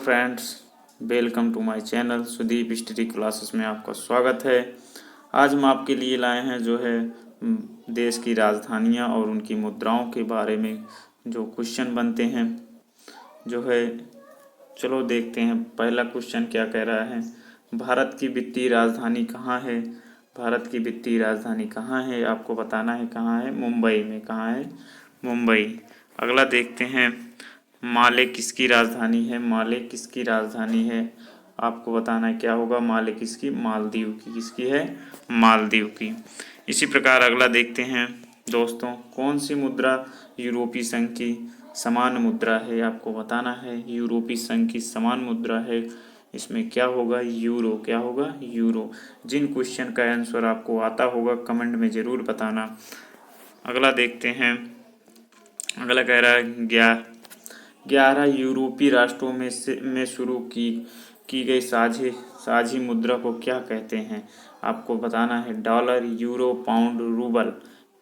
Friends, welcome to my channel Sudeep study classes में आपका स्वागत है। आज हम आपके लिए लाए हैं जो है देश की राजधानियां और उनकी मुद्राओं के बारे में जो क्वेश्चन बनते हैं जो है। चलो देखते हैं पहला क्वेश्चन क्या कह रहा है। भारत की वित्तीय राजधानी कहाँ है? भारत की वित्तीय राजधानी कहाँ है आपको बताना है। कहाँ है? मुंबई में। कहाँ है? मुंबई। अगला देखते हैं, माले किसकी राजधानी है? माले किसकी राजधानी है आपको बताना है। क्या होगा? माले किसकी? मालदीव की। किसकी है? मालदीव की। इसी प्रकार अगला देखते हैं दोस्तों, कौन सी मुद्रा यूरोपीय संघ की समान मुद्रा है आपको बताना है। यूरोपीय संघ की समान मुद्रा है, इसमें क्या होगा? यूरो। क्या होगा? यूरो। जिन क्वेश्चन का आंसर आपको आता होगा कमेंट में ज़रूर बताना। अगला देखते हैं, अगला कह रहा है 11 यूरोपीय राष्ट्रों में शुरू की गई साझी मुद्रा को क्या कहते हैं आपको बताना है। Dollar, euro, pound, rouble.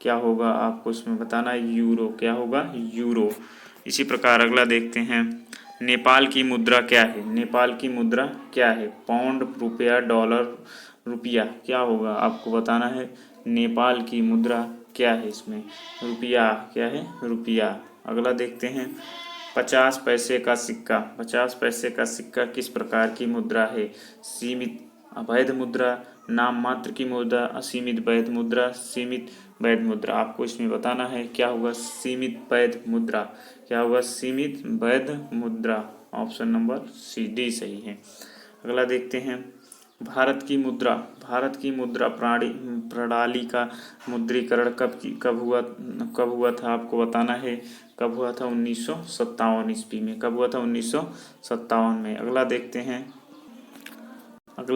क्या होगा आपको इसमें बताना है? यूरो। क्या होगा? यूरो। इसी प्रकार अगला देखते हैं, नेपाल की मुद्रा क्या है? नेपाल की मुद्रा क्या है? पाउंड, रुपया, डॉलर, रुपया। क्या होगा आपको बताना है। नेपाल की मुद्रा क्या है? इसमें रुपया। क्या है? रुपया। अगला देखते हैं, 50 पैसे का सिक्का। 50 पैसे का सिक्का किस प्रकार की मुद्रा है? सीमित अवैध मुद्रा, नाम मात्र की मुद्रा, असीमित वैध मुद्रा, सीमित वैध मुद्रा। आपको इसमें बताना है क्या होगा? सीमित वैध मुद्रा। क्या होगा? सीमित वैध मुद्रा। ऑप्शन नंबर सी, डी सही है। अगला देखते हैं, भारत की मुद्रा प्रणाली का मुद्रीकरण कब हुआ था आपको बताना है। कब हुआ था? 1957 ईस्वी में। कब हुआ था? 1957 में। अगला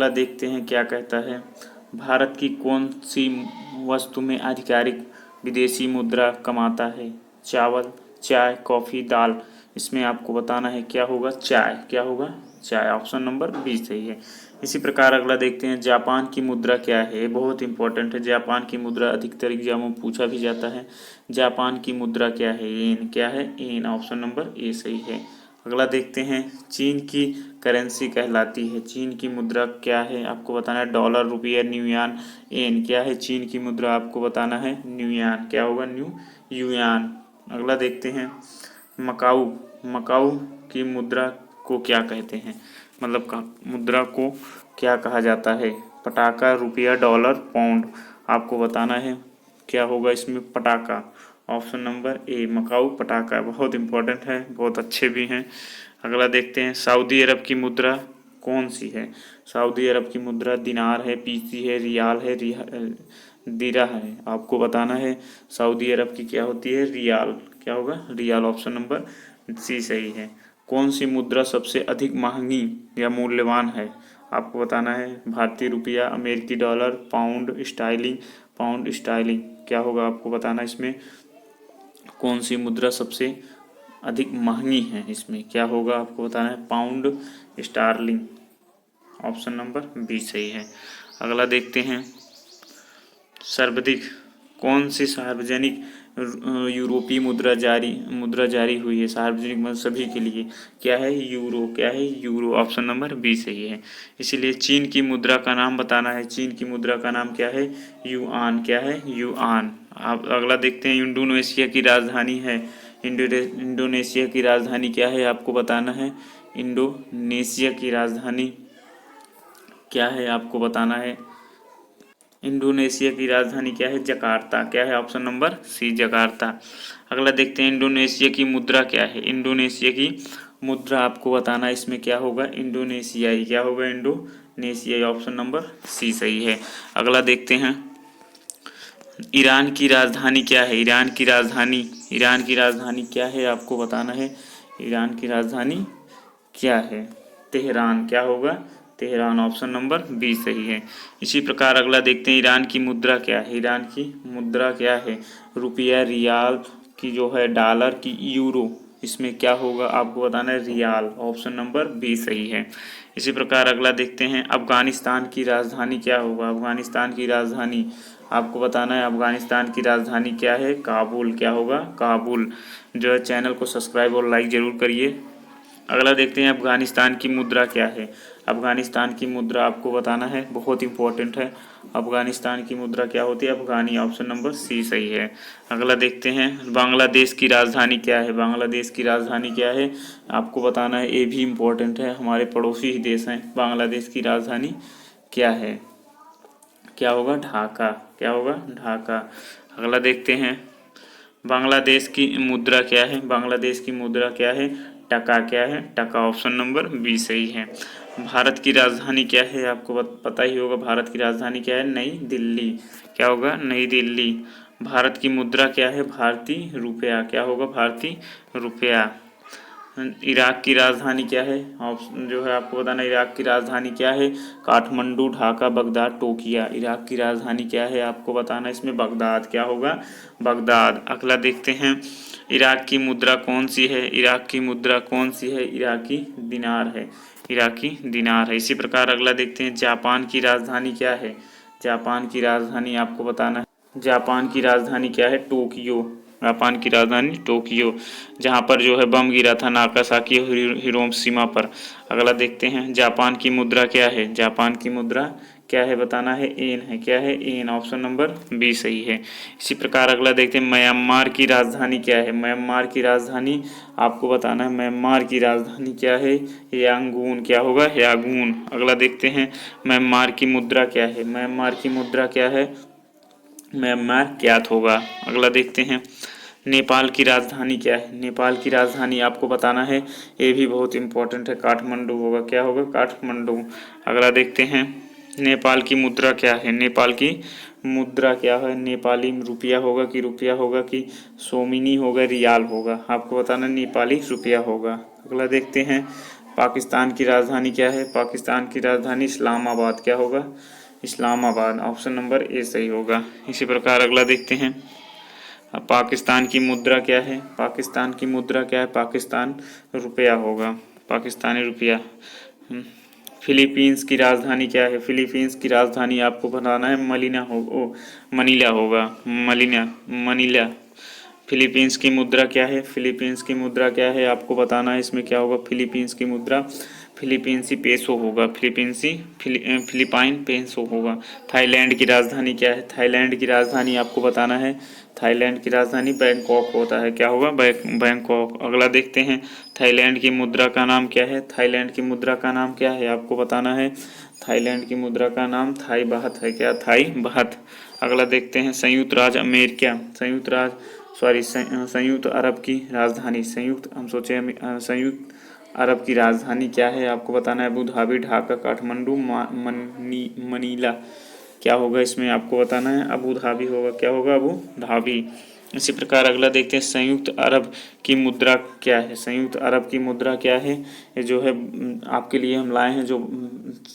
देखते हैं क्या कहता है, भारत की कौन सी वस्तु में आधिकारिक विदेशी मुद्रा कमाता है? चावल, चाय, कॉफ़ी, दाल। इसमें आपको बताना है क्या होगा? चाय। क्या होगा? चाय। ऑप्शन नंबर बी सही है। इसी प्रकार अगला देखते हैं, जापान की मुद्रा क्या है? बहुत इंपॉर्टेंट है। जापान की मुद्रा अधिकतर एग्जामों में पूछा भी जाता है। जापान की मुद्रा क्या है? येन। क्या है? येन। ऑप्शन नंबर ए सही है। अगला देखते हैं, चीन की करेंसी कहलाती है। चीन की मुद्रा क्या है आपको बताना है। डॉलर, रुपया, न्यूयान, येन। क्या है? चीन की मुद्रा आपको बताना है न्यूयान। क्या होगा? यूयान। अगला देखते हैं, मकाऊ की मुद्रा को क्या कहते हैं? मतलब का मुद्रा को क्या कहा जाता है? पटाखा, रुपया, डॉलर, पाउंड। आपको बताना है क्या होगा इसमें? पटाखा। ऑप्शन नंबर ए, मकाऊ पटाखा। बहुत इंपॉर्टेंट है, बहुत अच्छे भी हैं। अगला देखते हैं, सऊदी अरब की मुद्रा कौन सी है? सऊदी अरब की मुद्रा दिनार है, पीसी है, रियाल है, दिरा है। आपको बताना है सऊदी अरब की क्या होती है? रियाल। क्या होगा? रियाल। ऑप्शन नंबर सी सही है। कौन सी मुद्रा सबसे अधिक महंगी या मूल्यवान है आपको बताना है। भारतीय रुपया, अमेरिकी डॉलर, पाउंड स्टाइलिंग। क्या होगा आपको बताना इसमें? कौन सी मुद्रा सबसे अधिक महंगी है? इसमें क्या होगा आपको बताना है? Pound sterling. Option number B सही है। अगला देखते हैं, सर्वाधिक कौन सी सार्वजनिक यूरोपीय मुद्रा जारी हुई है? सार्वजनिक मतलब सभी के लिए। क्या है? यूरो। क्या है? यूरो। ऑप्शन नंबर बी सही है। इसीलिए चीन की मुद्रा का नाम बताना है। चीन की मुद्रा का नाम क्या है? युआन। क्या है? युआन। आप अगला देखते हैं, इंडोनेशिया की राजधानी है। इंडोनेशिया की राजधानी क्या है आपको बताना है। इंडोनेशिया की राजधानी क्या है आपको बताना है। इंडोनेशिया की राजधानी क्या है? जकार्ता। क्या है? Option number C, Jakarta. अगला देखते हैं, इंडोनेशिया की मुद्रा क्या है? इंडोनेशिया की मुद्रा आपको बताना है, इसमें क्या होगा? इंडोनेशियाई। क्या होगा? इंडोनेशियाई। ऑप्शन नंबर सी सही है। अगला देखते हैं, ईरान की राजधानी क्या है? ईरान की राजधानी क्या है आपको बताना है। ईरान की राजधानी क्या है? तेहरान। क्या होगा? तेहरान। ऑप्शन नंबर बी सही है। इसी प्रकार अगला देखते हैं, ईरान की मुद्रा क्या है? ईरान की मुद्रा क्या है? रुपया, रियाल की जो है, डॉलर की, यूरो। इसमें क्या होगा आपको बताना है? रियाल। ऑप्शन नंबर बी सही है। इसी प्रकार अगला देखते हैं, अफगानिस्तान की राजधानी क्या होगा? अफगानिस्तान की राजधानी आपको बताना है। अफगानिस्तान की राजधानी क्या है? काबुल। क्या होगा? काबुल। जो है चैनल को सब्सक्राइब और लाइक ज़रूर करिए। अगला देखते हैं अफगानिस्तान की मुद्रा क्या है। अफगानिस्तान की मुद्रा आपको बताना है, बहुत इंपॉर्टेंट है। अफगानिस्तान की मुद्रा क्या होती है? अफगानी। ऑप्शन नंबर सी सही है। अगला देखते हैं बांग्लादेश की राजधानी क्या है। बांग्लादेश की राजधानी क्या है आपको बताना है, ये भी इम्पोर्टेंट है, हमारे पड़ोसी ही देश हैं। बांग्लादेश की राजधानी क्या है? क्या होगा? ढाका। क्या होगा? ढाका। अगला देखते हैं बांग्लादेश की मुद्रा क्या है। बांग्लादेश की मुद्रा क्या है? टका। क्या है? टका। ऑप्शन नंबर बी सही है। भारत की राजधानी क्या है आपको पता ही होगा। भारत की राजधानी क्या है? नई दिल्ली। क्या होगा? नई दिल्ली। भारत की मुद्रा क्या है? भारतीय रुपया। क्या होगा? भारतीय रुपया। इराक की राजधानी क्या है? ऑप्शन जो है आपको बताना, इराक की राजधानी क्या है? Kathmandu, Dhaka, Baghdad, Tokio. Iraq की राजधानी क्या है आपको बताना, इसमें बगदाद। क्या होगा? बगदाद। अगला देखते हैं इराक की मुद्रा कौन सी है। इराक की मुद्रा कौन सी है? इराकी दिनार है। इराकी दिनार है। इसी प्रकार अगला देखते हैं जापान की राजधानी क्या है। जापान की राजधानी आपको बताना है। जापान की राजधानी क्या है? टोक्यो। जापान की राजधानी टोक्यो, जहां पर जो है बम गिरा था नागासाकी हिरोशिमा पर। अगला देखते हैं जापान की मुद्रा क्या है। जापान की मुद्रा क्या है बताना है? एन है। क्या है? एन। ऑप्शन नंबर बी सही है। इसी प्रकार अगला देखते हैं म्यांमार की राजधानी क्या है। म्यांमार की राजधानी आपको बताना है, म्यांमार की राजधानी क्या है? यांगून। क्या होगा? यांगून। अगला देखते हैं म्यांमार की मुद्रा क्या है। म्यांमार की मुद्रा क्या है? म्यांमार ज्ञात होगा। अगला देखते हैं नेपाल की राजधानी क्या है। नेपाल की राजधानी आपको बताना है, ये भी बहुत इंपॉर्टेंट है, काठमांडू होगा। क्या होगा? काठमांडू। अगला देखते हैं नेपाल की मुद्रा क्या है। नेपाल की मुद्रा क्या है? नेपाली रुपया होगा कि रुपया होगा कि सोमिनी होगा, रियाल होगा? आपको बताना नेपाली रुपया होगा। अगला देखते हैं पाकिस्तान की राजधानी क्या है। पाकिस्तान की राजधानी इस्लामाबाद। क्या होगा? इस्लामाबाद। ऑप्शन नंबर ए सही होगा। इसी प्रकार अगला देखते हैं अब पाकिस्तान की मुद्रा क्या है। पाकिस्तान की मुद्रा क्या है? पाकिस्तान रुपया होगा, पाकिस्तानी रुपया। फिलीपींस की राजधानी क्या है। फिलीपींस की राजधानी आपको बताना है मनीला होगा। मनीला। फिलीपींस की मुद्रा क्या है। फिलीपींस की मुद्रा क्या है आपको बताना है, इसमें क्या होगा? फिलीपींस की मुद्रा फिलीपींसी पेसो होगा। फिलिपाइन पेसो होगा। थाईलैंड की राजधानी क्या है। थाईलैंड की राजधानी आपको बताना है, थाईलैंड की राजधानी बैंकॉक होता है। क्या होगा? बैंकॉक। अगला देखते हैं थाईलैंड की मुद्रा का नाम क्या है। थाईलैंड की मुद्रा का नाम क्या है आपको बताना है। थाईलैंड की मुद्रा का नाम थाई बाहत है। क्या? थाई बाहत। अगला देखते हैं संयुक्त राज्य अमेरिका, संयुक्त अरब की राजधानी, संयुक्त अरब की राजधानी क्या है आपको बताना है। Abu Dhabi, Dhaka, Kathmandu, Manila. क्या होगा इसमें आपको बताना है? अबू धाबी होगा। क्या होगा? Abu Dhabi. इसी प्रकार अगला देखते हैं संयुक्त अरब की मुद्रा क्या है। संयुक्त अरब की मुद्रा क्या है? ये जो है आपके लिए हम लाए हैं, जो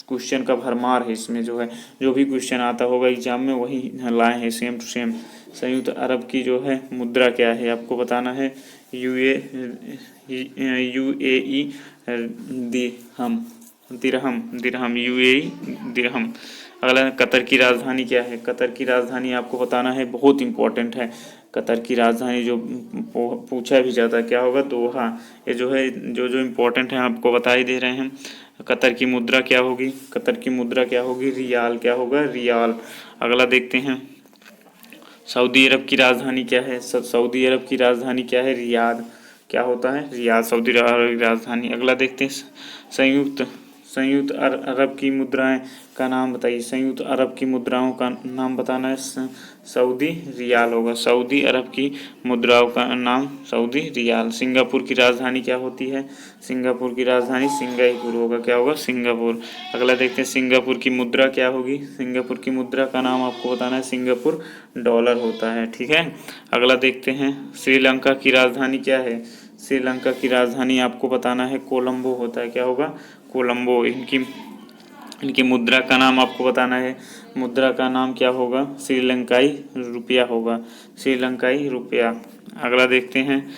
क्वेश्चन का भरमार है इसमें, जो है जो भी क्वेश्चन आता होगा एग्जाम में वही लाए हैं, सेम टू सेम। संयुक्त अरब की जो है मुद्रा क्या है आपको बताना है। यूएई दिरहम। दिरहम यूएई दिरहम। अगला कतर की राजधानी क्या है। कतर की राजधानी आपको बताना है, बहुत इंपॉर्टेंट है। कतर की राजधानी जो पूछा भी जाता है, क्या होगा? दोहा। ये जो है जो जो इम्पोर्टेंट है आपको बता ही दे रहे हैं। कतर की मुद्रा क्या होगी। कतर की मुद्रा क्या होगी? रियाल। क्या होगा? रियाल। अगला देखते हैं सऊदी अरब की राजधानी क्या है। सऊदी अरब की राजधानी क्या है? रियाद। क्या होता है? रियाद सऊदी अरब की राजधानी। अगला देखते हैं संयुक्त संयुक्त अरब की मुद्राएं का नाम बताइए। संयुक्त अरब की मुद्राओं का नाम बताना है। सऊदी रियाल होगा। सऊदी अरब की मुद्राओं का नाम सऊदी रियाल। सिंगापुर की राजधानी क्या होती है। सिंगापुर की राजधानी सिंगापुर होगा। क्या होगा? सिंगापुर। अगला देखते हैं सिंगापुर की मुद्रा क्या होगी। सिंगापुर की मुद्रा का नाम आपको बताना है, सिंगापुर डॉलर होता है। ठीक है। अगला देखते हैं श्रीलंका की राजधानी क्या है। श्रीलंका की राजधानी आपको बताना है कोलंबो होता है। क्या होगा? कोलंबो। इनकी मुद्रा का नाम आपको बताना है। मुद्रा का नाम क्या होगा? श्रीलंकाई रुपया होगा। श्रीलंकाई रुपया। अगला देखते हैं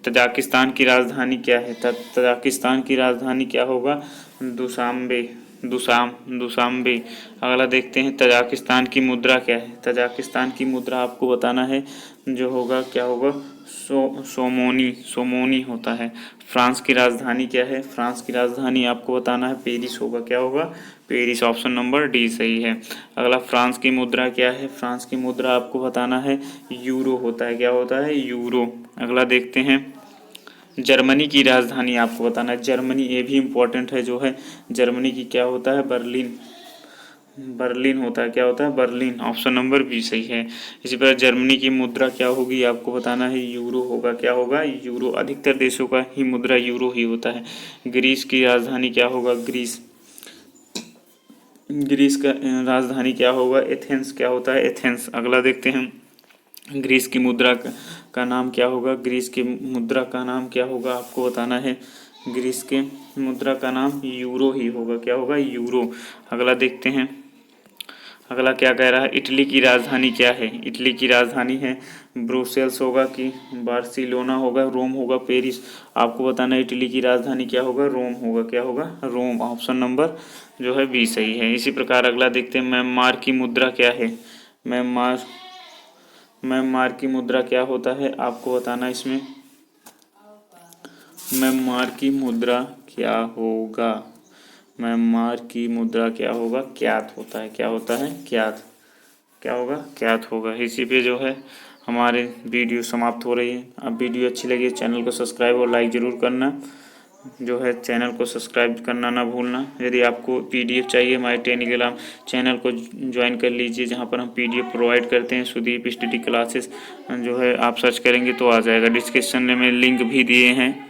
तजाकिस्तान की राजधानी क्या है। तजाकिस्तान की राजधानी क्या होगा? दुशांबे। अगला देखते हैं तजाकिस्तान की मुद्रा क्या है। तजाकिस्तान की मुद्रा आपको बताना है, जो होगा क्या होगा? सोमोनी सोमोनी होता है। फ्रांस की राजधानी क्या है? फ्रांस की राजधानी आपको बताना है पेरिस होगा। क्या होगा? पेरिस। ऑप्शन नंबर डी सही है। अगला, फ्रांस की मुद्रा क्या है? फ्रांस की मुद्रा आपको बताना है यूरो होता है। क्या होता है? यूरो। अगला देखते हैं, जर्मनी की राजधानी आपको बताना है। जर्मनी, ये भी इम्पोर्टेंट है जो है। जर्मनी की क्या होता है? बर्लिन। बर्लिन होता है। क्या होता है? बर्लिन। ऑप्शन नंबर बी सही है। इसी प्रकार जर्मनी की मुद्रा क्या होगी आपको बताना है? यूरो होगा। क्या होगा? यूरो। अधिकतर देशों का ही मुद्रा यूरो ही होता है। ग्रीस की राजधानी क्या होगा? ग्रीस। ग्रीस का राजधानी क्या होगा? एथेंस। क्या होता है? एथेंस। अगला देखते हैं, ग्रीस की मुद्रा का नाम क्या होगा? ग्रीस की मुद्रा का नाम क्या होगा आपको बताना है? ग्रीस के मुद्रा का नाम यूरो ही होगा। क्या होगा? यूरो। अगला देखते हैं, अगला क्या कह रहा है? इटली की राजधानी क्या है? इटली की राजधानी है ब्रुसेल्स होगा कि बार्सिलोना होगा, रोम होगा, पेरिस। आपको बताना है इटली की राजधानी क्या होगा? रोम होगा। क्या होगा? रोम। ऑप्शन नंबर जो है बी सही है। इसी प्रकार अगला देखते हैं, म्यांमार की मुद्रा क्या है? म्यांमार म्यांमार की मुद्रा क्या होता है आपको बताना इसमें? म्यांमार की मुद्रा क्या होगा? म्यांमार की मुद्रा क्या होगा? क्यात होता है। क्या होता है? क्यात। क्या होगा? क्यात होगा। इसी पे जो है हमारे वीडियो समाप्त हो रही है। अब वीडियो अच्छी लगी चैनल को सब्सक्राइब और लाइक ज़रूर करना। जो है चैनल को सब्सक्राइब करना ना भूलना। यदि आपको पीडीएफ चाहिए हमारे टेलीग्राम चैनल को ज्वाइन कर लीजिए, जहां पर हम पीडीएफ प्रोवाइड करते हैं। सुदीप स्टडी क्लासेस जो है आप सर्च करेंगे तो आ जाएगा। डिस्क्रिप्शन में लिंक भी दिए हैं।